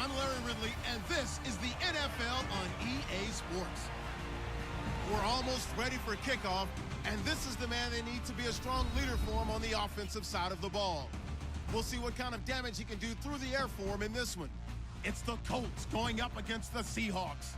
I'm Larry Ridley, and this is the NFL on EA Sports. We're almost ready for kickoff, and this is the man they need to be a strong leader for him on the offensive side of the ball. We'll see what kind of damage he can do through the air for him in this one. It's the Colts going up against the Seahawks.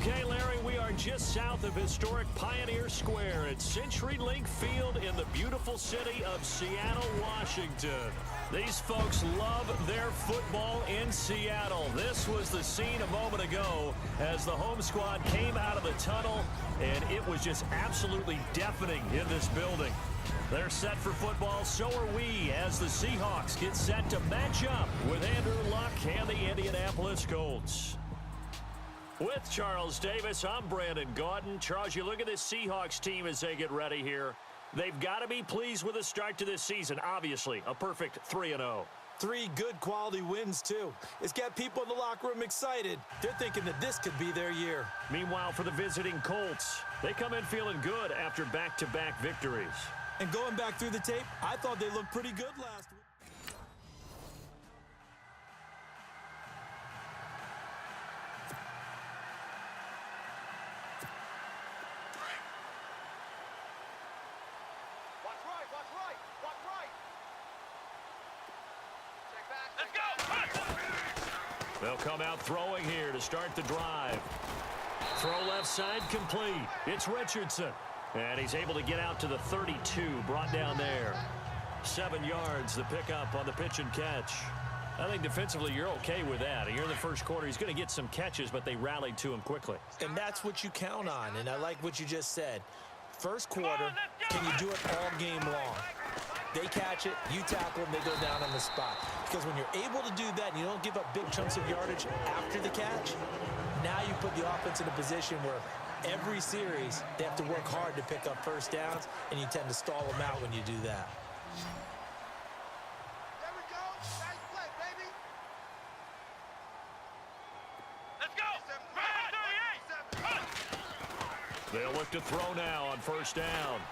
Okay, Larry, we are just south of historic Pioneer Square at CenturyLink Field in the beautiful city of Seattle, Washington. These folks love their football in Seattle. This was the scene a moment ago as the home squad came out of the tunnel, and it was just absolutely deafening in this building. They're set for football, so are we, as the Seahawks get set to match up with Andrew Luck and the Indianapolis Colts. With Charles Davis, I'm Brandon Gaudin. Charles, you look at this Seahawks team as they get ready here. They've got to be pleased with the start to this season. Obviously, a perfect 3-0. 3 good quality wins, too. It's got people in the locker room excited. They're thinking that this could be their year. Meanwhile, for the visiting Colts, they come in feeling good after back-to-back victories. And going back through the tape, I thought they looked pretty good last week. They'll come out throwing here to start the drive. Throw left side complete. It's Richardson. And he's able to get out to the 32, brought down there. 7 yards, the pickup on the pitch and catch. I think defensively you're okay with that. Here in the first quarter, he's going to get some catches, but they rallied to him quickly. And that's what you count on, and I like what you just said. First quarter, can you do it all game long? They catch it, you tackle them, they go down on the spot. Because when you're able to do that and you don't give up big chunks of yardage after the catch, now you put the offense in a position where every series they have to work hard to pick up first downs, and you tend to stall them out when you do that. There we go. Nice play, baby. Let's go. They'll look to throw now on first down.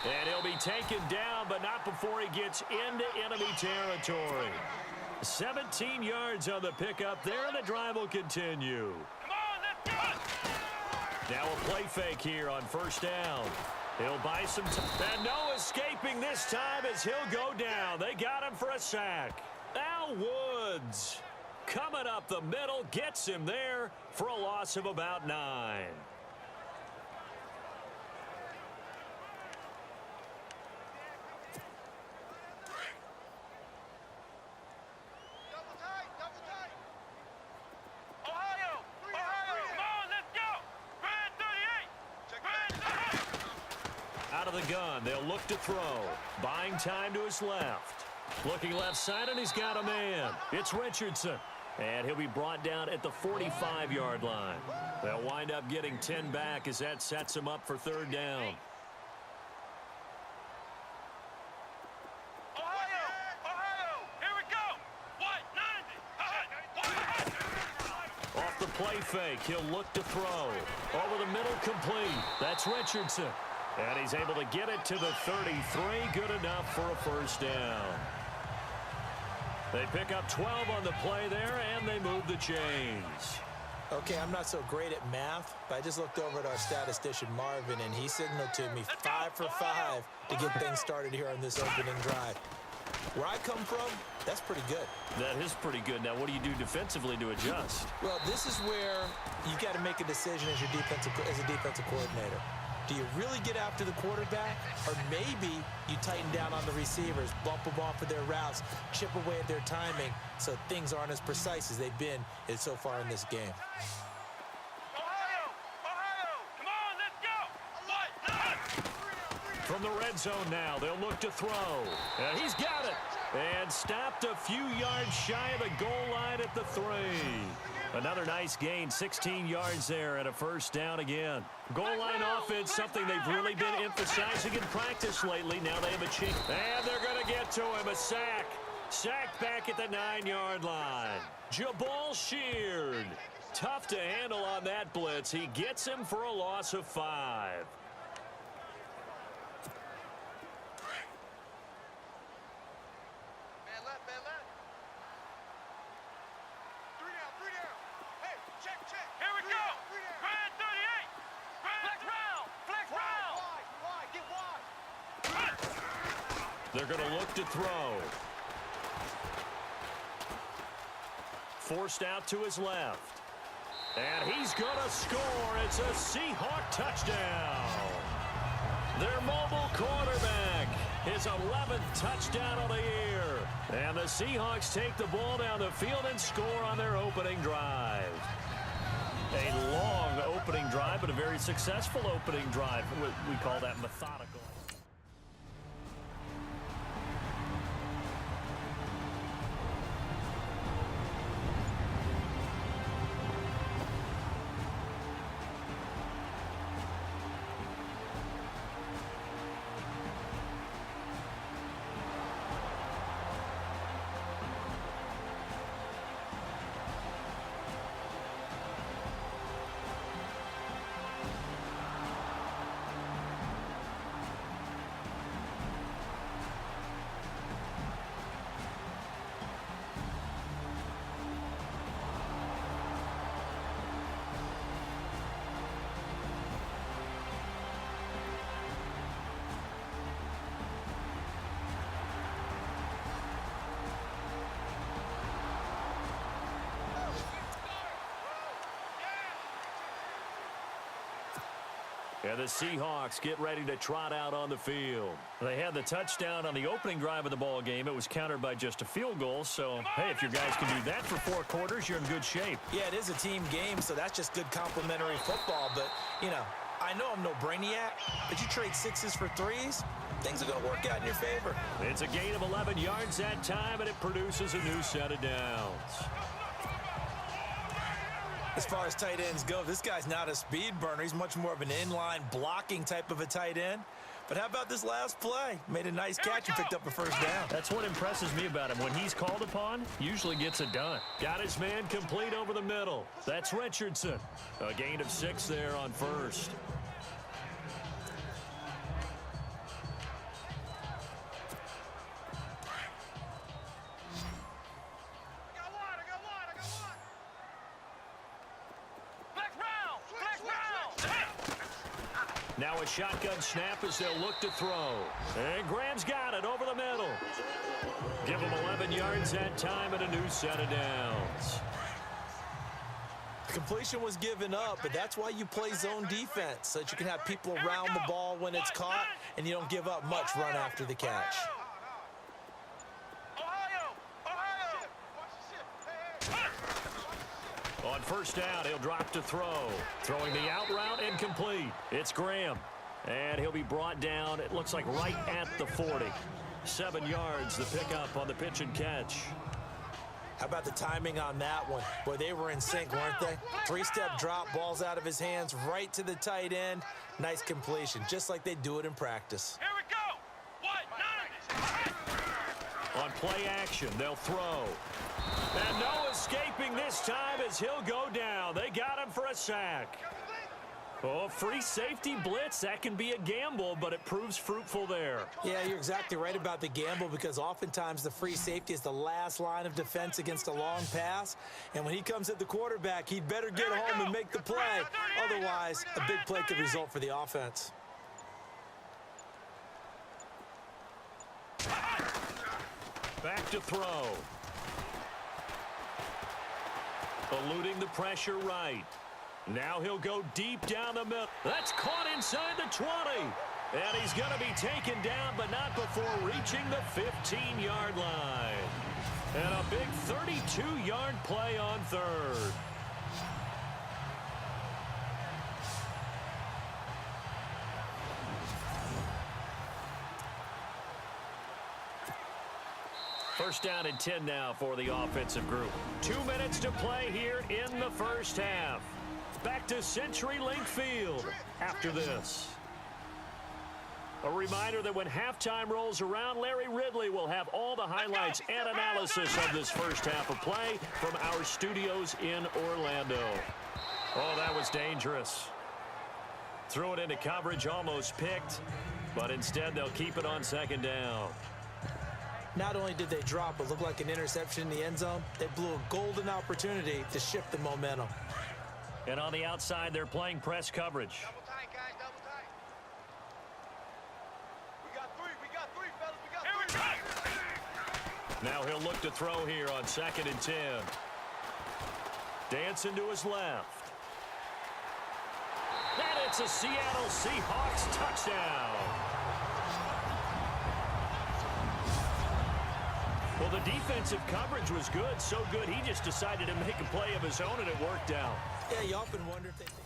And he'll be taken down, but not before he gets into enemy territory. 17 yards on the pickup there, and the drive will continue. Come on, let's go. Now a play fake here on first down. He'll buy some time. And no escaping this time as he'll go down. They got him for a sack. Al Woods coming up the middle, gets him there for a loss of about 9. Out of the gun, they'll look to throw. Buying time to his left. Looking left side, and he's got a man. It's Richardson. And he'll be brought down at the 45-yard line. They'll wind up getting 10 back as that sets him up for third down. Here we go. Off the play fake, he'll look to throw. Over the middle, complete. That's Richardson. And he's able to get it to the 33. Good enough for a first down. They pick up 12 on the play there, and they move the chains. Okay, I'm not so great at math, but I just looked over at our statistician, Marvin, and he signaled to me 5 for 5 to get things started here on this opening drive. Where I come from, that's pretty good. That is pretty good. Now, what do you do defensively to adjust? Well, this is where you got to make a decision as a defensive coordinator. Do you really get after the quarterback, or maybe you tighten down on the receivers, bump them off of their routes, chip away at their timing so things aren't as precise as they've been so far in this game? Come on, let's go. From the red zone now, they'll look to throw. And he's got it. And stopped a few yards shy of the goal line at the 3. Another nice gain, 16 yards there and a first down again. Goal line offense, something they've really been emphasizing in practice lately. Now they have a chance. And they're going to get to him. A sack. Sacked back at the 9-yard line. Jabal Sheard. Tough to handle on that blitz. He gets him for a loss of 5. They're going to look to throw. Forced out to his left. And he's going to score. It's a Seahawk touchdown. Their mobile quarterback, his 11th touchdown of the year. And the Seahawks take the ball down the field and score on their opening drive. A long opening drive, but a very successful opening drive. We call that methodical. And the Seahawks get ready to trot out on the field. They had the touchdown on the opening drive of the ball game. It was countered by just a field goal. So, hey, if your guys can do that for 4 quarters, you're in good shape. Yeah, it is a team game, so that's just good complementary football. But, you know, I know I'm no brainiac, but you trade 6s for 3s, things are going to work out in your favor. It's a gain of 11 yards that time, and it produces a new set of downs. As far as tight ends go, this guy's not a speed burner. He's much more of an inline blocking type of a tight end. But how about this last play? Made a nice catch and picked up a first down. That's what impresses me about him. When he's called upon, usually gets it done. Got his man complete over the middle. That's Richardson. A gain of 6 there on first. Now a shotgun snap as they'll look to throw. And Graham's got it over the middle. Give him 11 yards that time and a new set of downs. The completion was given up, but that's why you play zone defense, so that you can have people around the ball when it's caught, and you don't give up much run after the catch. On first down, he'll drop to throw. Throwing the out route incomplete. It's Graham. And he'll be brought down, it looks like right at the 40. 7 yards, the pickup on the pitch and catch. How about the timing on that one? Boy, they were in sync, weren't they? 3-step drop, balls out of his hands, right to the tight end. Nice completion, just like they do it in practice. Here we go. On play action, they'll throw. And no escaping this time as he'll go down. They got him for a sack. Oh, free safety blitz, that can be a gamble, but it proves fruitful there. Yeah, you're exactly right about the gamble, because oftentimes the free safety is the last line of defense against a long pass. And when he comes at the quarterback, he'd better get home and make the play. Otherwise, a big play could result for the offense. Back to throw. Eluding the pressure right. Now he'll go deep down the middle. That's caught inside the 20. And he's going to be taken down, but not before reaching the 15-yard line. And a big 32-yard play on third. First down and 10 now for the offensive group. 2 minutes to play here in the first half. Back to CenturyLink Field after this. A reminder that when halftime rolls around, Larry Ridley will have all the highlights and analysis of this first half of play from our studios in Orlando. Oh, that was dangerous. Threw it into coverage, almost picked, but instead they'll keep it on second down. Not only did they drop what looked like an interception in the end zone, they blew a golden opportunity to shift the momentum. And on the outside, they're playing press coverage. Double tight, guys, double tight. We got three, fellas, we got three. Here we Now he'll look to throw here on 2nd and 10. Dancing to his left. And it's a Seattle Seahawks touchdown. Well, the defensive coverage was good, so good he just decided to make a play of his own, and it worked out. Yeah, you often wonder if they think.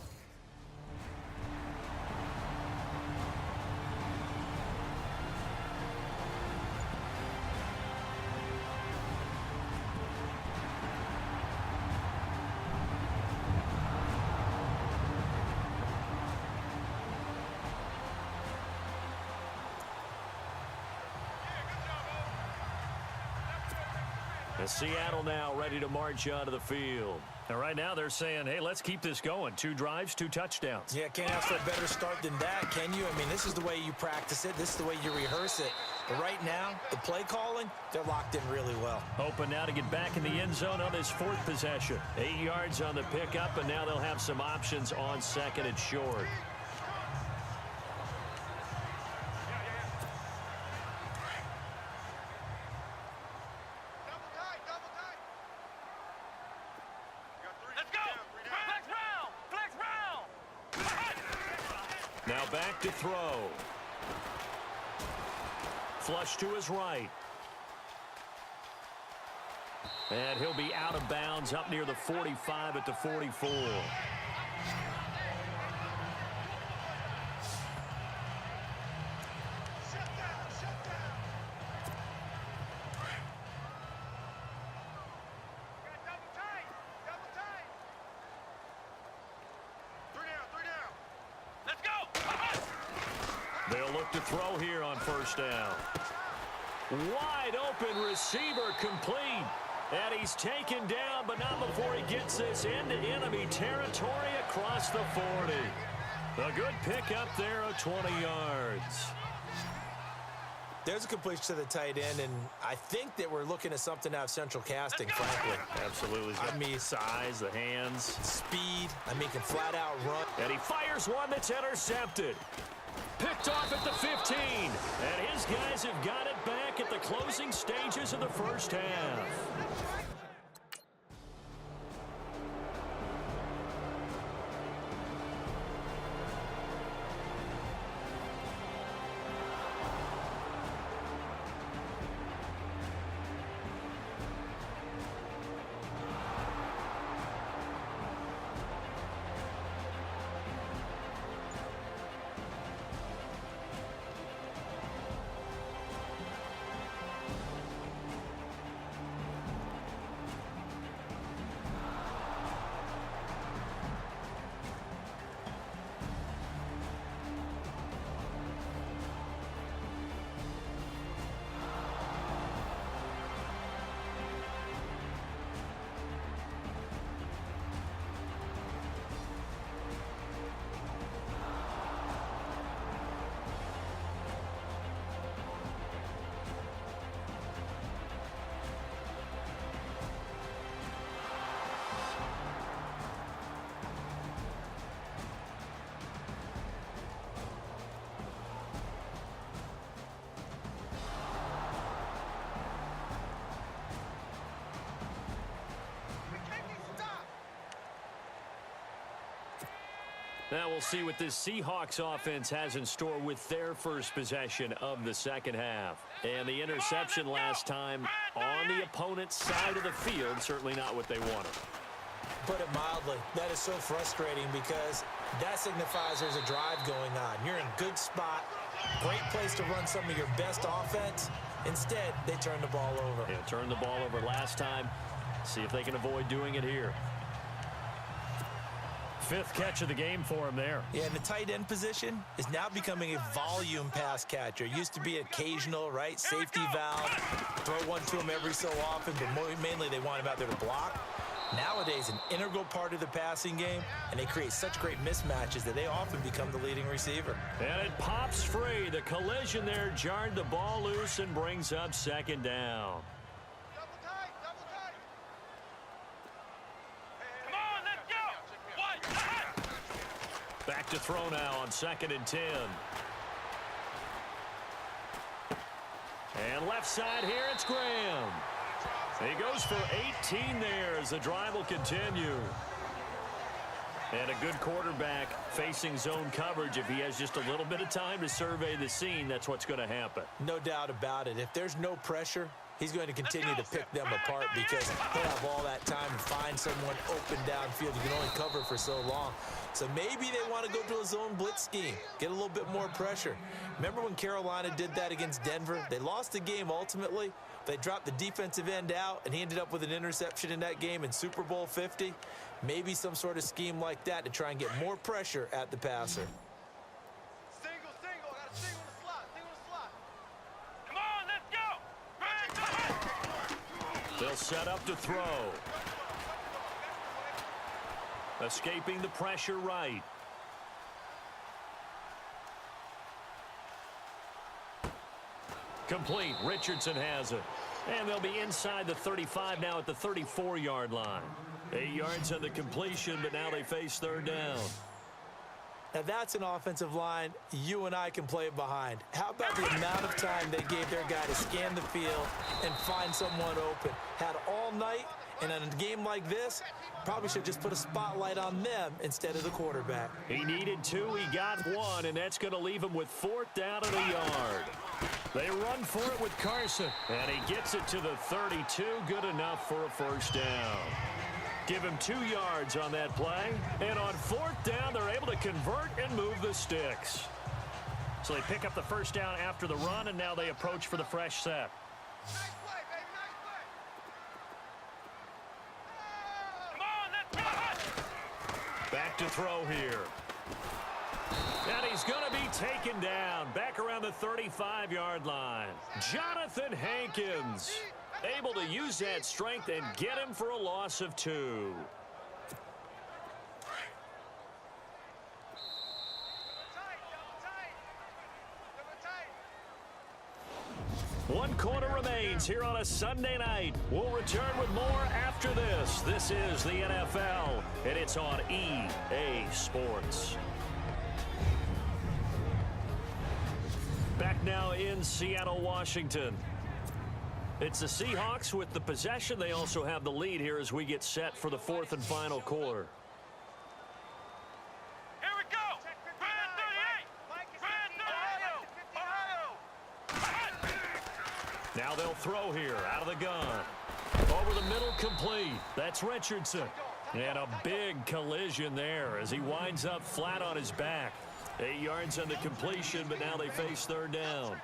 And Seattle now ready to march onto the field. And right now they're saying, hey, let's keep this going. 2 drives, 2 touchdowns. Yeah, can't ask for a better start than that, can you? I mean, this is the way you practice it. This is the way you rehearse it. But right now, the play calling, they're locked in really well. Hoping now to get back in the end zone on this 4th possession. 8 yards on the pickup, and now they'll have some options on 2nd and short. Now back to throw. Flush to his right. And he'll be out of bounds up near the 45 at the 44. They'll look to throw here on 1st down. Wide open receiver complete. And he's taken down, but not before he gets this into enemy territory across the 40. A good pickup there of 20 yards. There's a completion to the tight end, and I think that we're looking at something out of central casting, frankly. Absolutely. I mean, size, the hands. Speed. I mean, can flat out run. And he fires one that's intercepted. Picked off at the 15. And his guys have got it back at the closing stages of the 1st half. Now we'll see what this Seahawks offense has in store with their first possession of the 2nd half. And the interception last time on the opponent's side of the field, certainly not what they wanted. Put it mildly, that is so frustrating because that signifies there's a drive going on. You're in a good spot, great place to run some of your best offense. Instead, they turn the ball over. Yeah, turned the ball over last time. See if they can avoid doing it here. 5th catch of the game for him there. Yeah, and the tight end position is now becoming a volume pass catcher. Used to be occasional, right? Safety valve. Throw one to him every so often, but mainly they want him out there to block. Nowadays, an integral part of the passing game, and they create such great mismatches that they often become the leading receiver. And it pops free. The collision there jarred the ball loose and brings up 2nd down. Back to throw now on 2nd and 10. And left side here, it's Graham. He goes for 18 there as the drive will continue. And a good quarterback facing zone coverage. If he has just a little bit of time to survey the scene, that's what's going to happen. No doubt about it. If there's no pressure, he's going to continue to pick them apart because he'll have all that time to find someone open downfield. You can only cover for so long. So maybe they want to go to a zone blitz scheme, get a little bit more pressure. Remember when Carolina did that against Denver? They lost the game ultimately. They dropped the defensive end out, and he ended up with an interception in that game in Super Bowl 50. Maybe some sort of scheme like that to try and get more pressure at the passer. Single. I got a single in the slot. Come on, let's go. They'll set up to throw. Escaping the pressure right. Complete. Richardson has it. And they'll be inside the 35 now at the 34-yard line. 8 yards on the completion, but now they face third down. Now that's an offensive line you and I can play behind. How about the amount of time they gave their guy to scan the field and find someone open? Had all night, and in a game like this, probably should just put a spotlight on them instead of the quarterback. He needed 2, he got 1, and that's going to leave him with 4th down and a yard. They run for it with Carson, and he gets it to the 32, good enough for a first down. Give him 2 yards on that play, and on 4th down, they're able to convert and move the sticks. So they pick up the first down after the run, and now they approach for the fresh set. Nice play, baby, nice play. Come on, let's go. Back to throw here. And he's going to be taken down back around the 35-yard line. Jonathan Hankins able to use that strength and get him for a loss of 2. One quarter remains here on a Sunday night. We'll return with more after this. This is the NFL, and it's on EA Sports. Back now in Seattle, Washington. It's the Seahawks with the possession. They also have the lead here as we get set for the 4th and final quarter. Here we go. Brand 38. Brand Ohio. Now they'll throw here out of the gun. Over the middle, complete. That's Richardson. And a big collision there as he winds up flat on his back. 8 yards on the completion, but now they face third down.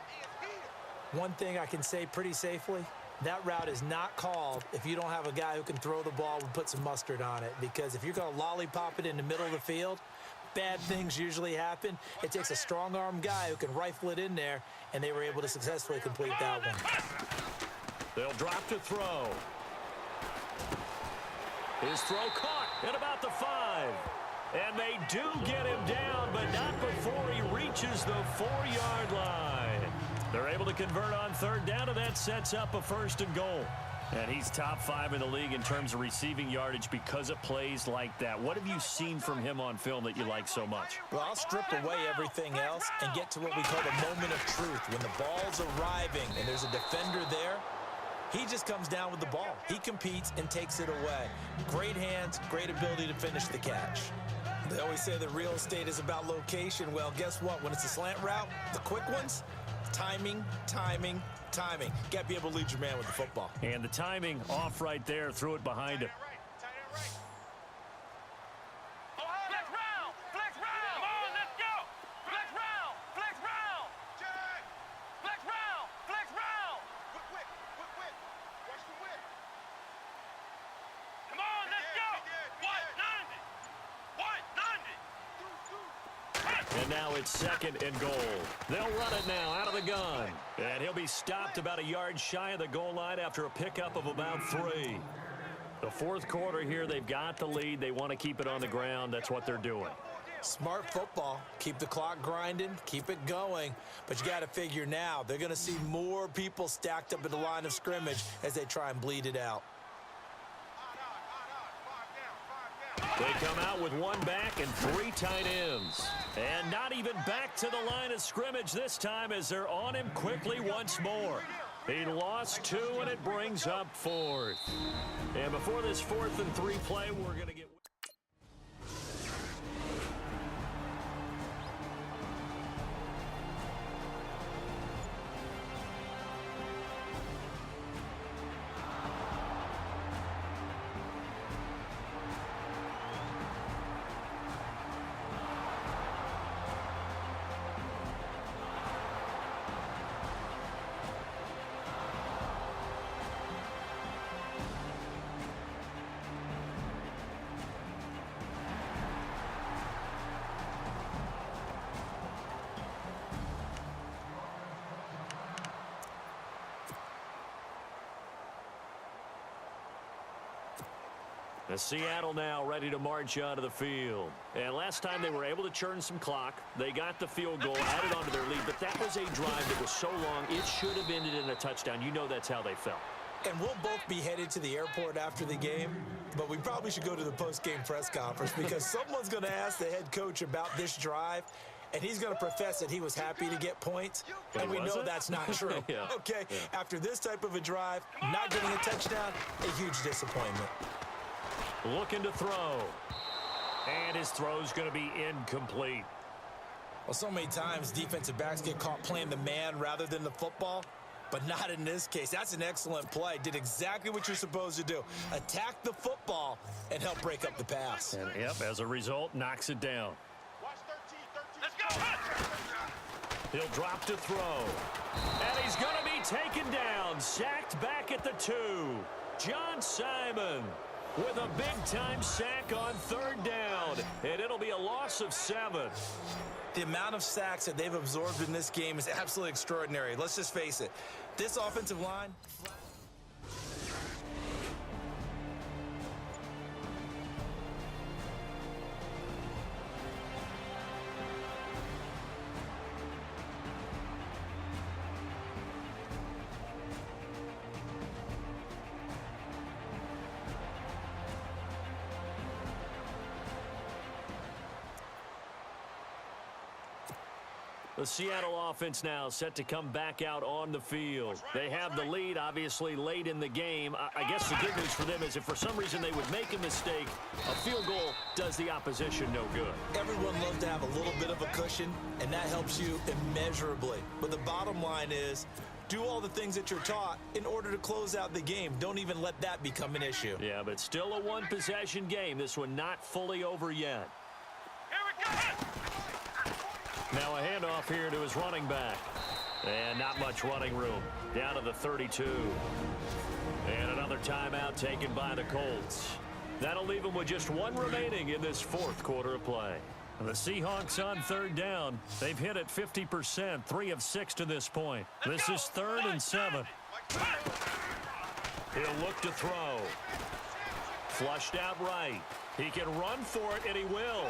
One thing I can say pretty safely, that route is not called if you don't have a guy who can throw the ball and put some mustard on it. Because if you're going to lollipop it in the middle of the field, bad things usually happen. It takes a strong-arm guy who can rifle it in there, and they were able to successfully complete that one. They'll drop to throw. His throw caught at about the 5. And they do get him down, but not before he reaches the 4-yard line. They're able to convert on third down, and that sets up a 1st and goal. And he's top 5 in the league in terms of receiving yardage because of plays like that. What have you seen from him on film that you like so much? Well, I'll strip away everything else and get to what we call the moment of truth. When the ball's arriving and there's a defender there, he just comes down with the ball. He competes and takes it away. Great hands, great ability to finish the catch. They always say that real estate is about location. Well, guess what? When it's a slant route, the quick ones, timing. Got to be able to lead your man with the football. And the timing off right there, threw it behind him. Flex round. Come on, let's go. Flex round. Flex round. Quick. Watch the whip. Come on, let's go. 190. And now it's 2nd and goal. They'll run it now out of the gun. And he'll be stopped about a yard shy of the goal line after a pickup of about 3. The 4th quarter here, they've got the lead. They want to keep it on the ground. That's what they're doing. Smart football. Keep the clock grinding. Keep it going. But you got to figure now, they're going to see more people stacked up at the line of scrimmage as they try and bleed it out. They come out with 1 back and 3 tight ends. And not even back to the line of scrimmage this time as they're on him quickly once more. He lost 2, and it brings up 4th. And before this 4th and 3 play, we're going to get... Seattle now ready to march onto the field. And last time they were able to churn some clock. They got the field goal, added onto their lead, but that was a drive that was so long, it should have ended in a touchdown. You know that's how they felt. And we'll both be headed to the airport after the game, but we probably should go to the post-game press conference because someone's going to ask the head coach about this drive, and he's going to profess that he was happy to get points, and we know that's not true. Yeah. Okay, after this type of a drive, not getting a touchdown, a huge disappointment. Looking to throw. And his throw's going to be incomplete. Well, so many times defensive backs get caught playing the man rather than the football, but not in this case. That's an excellent play. Did exactly what you're supposed to do. Attack the football and help break up the pass. And, yep, as a result, knocks it down. Watch 13. Let's go. He'll drop to throw. And he's going to be taken down. Sacked back at the 2. John Simon with a big-time sack on 3rd down. And it'll be a loss of 7. The amount of sacks that they've absorbed in this game is absolutely extraordinary. Let's just face it. This offensive line... The Seattle offense now set to come back out on the field. They have the lead, obviously, late in the game. I guess the good news for them is if for some reason they would make a mistake, a field goal does the opposition no good. Everyone loves to have a little bit of a cushion, and that helps you immeasurably. But the bottom line is, do all the things that you're taught in order to close out the game. Don't even let that become an issue. Yeah, but still a one-possession game. This one not fully over yet. Here we go. Now a handoff here to his running back. And not much running room. Down to the 32. And another timeout taken by the Colts. That'll leave them with just 1 remaining in this 4th quarter of play. And the Seahawks on 3rd down. They've hit it 50%, 3 of 6 to this point. This is 3rd and 7. He'll look to throw. Flushed out right. He can run for it, and he will.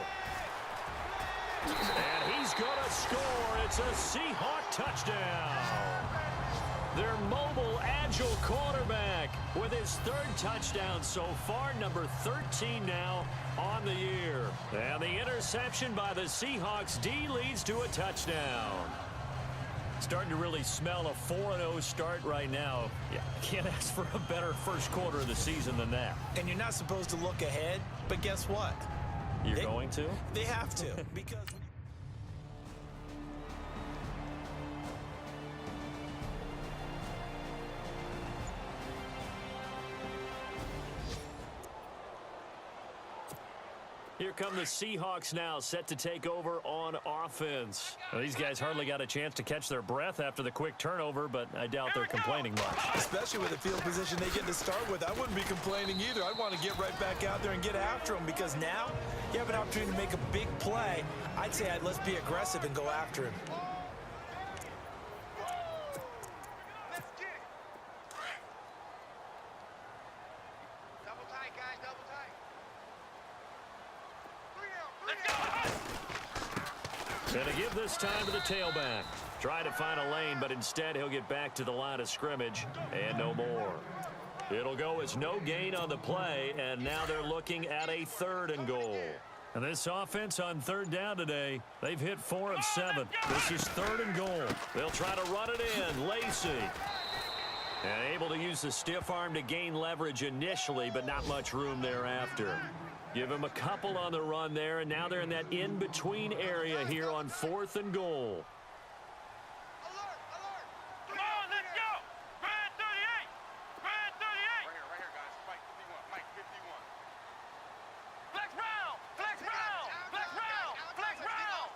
And he's going to score. It's a Seahawk touchdown. Their mobile, agile quarterback with his 3rd touchdown so far, number 13 now on the year. And the interception by the Seahawks D leads to a touchdown. Starting to really smell a 4-0 start right now. Yeah, can't ask for a better first quarter of the season than that. And you're not supposed to look ahead, but guess what? You're going to? They have to, because... Here come the Seahawks now, set to take over on offense. Well, these guys hardly got a chance to catch their breath after the quick turnover, but I doubt they're complaining much. Especially with the field position they get to start with. I wouldn't be complaining either. I'd want to get right back out there and get after them because now you have an opportunity to make a big play. I'd say let's be aggressive and go after him. Let's get it. Double tight, guys. Double tight. 3 down. Gonna give this time to the tailback. Try to find a lane, but instead he'll get back to the line of scrimmage and no more. It'll go as no gain on the play, and now they're looking at a 3rd and goal. And this offense on 3rd down today, they've hit 4 of 7. This is 3rd and goal. They'll try to run it in. Lacey. And able to use the stiff arm to gain leverage initially, but not much room thereafter. Give him a couple on the run there, and now they're in that in-between area here on 4th and goal. Alert, alert. Come on, let's go. Red 38. Red 38. Right here, guys. Mike 51. Mike 51. Flex round. Flex round. Flex round. Flex round.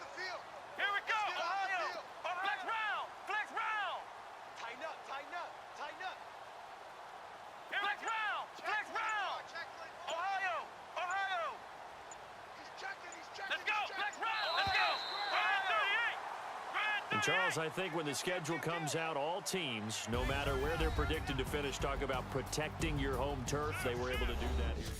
Here we go. Ohio. Flex round. Flex round. Tighten up. Tighten up. Tighten up. Flex round. Flex round. Ohio. Ohio. He's checking. He's checking. Let's go. Flex round. Let's go. Red 38. And Charles, I think when the schedule comes out, all teams, no matter where they're predicted to finish, talk about protecting your home turf. They were able to do that here.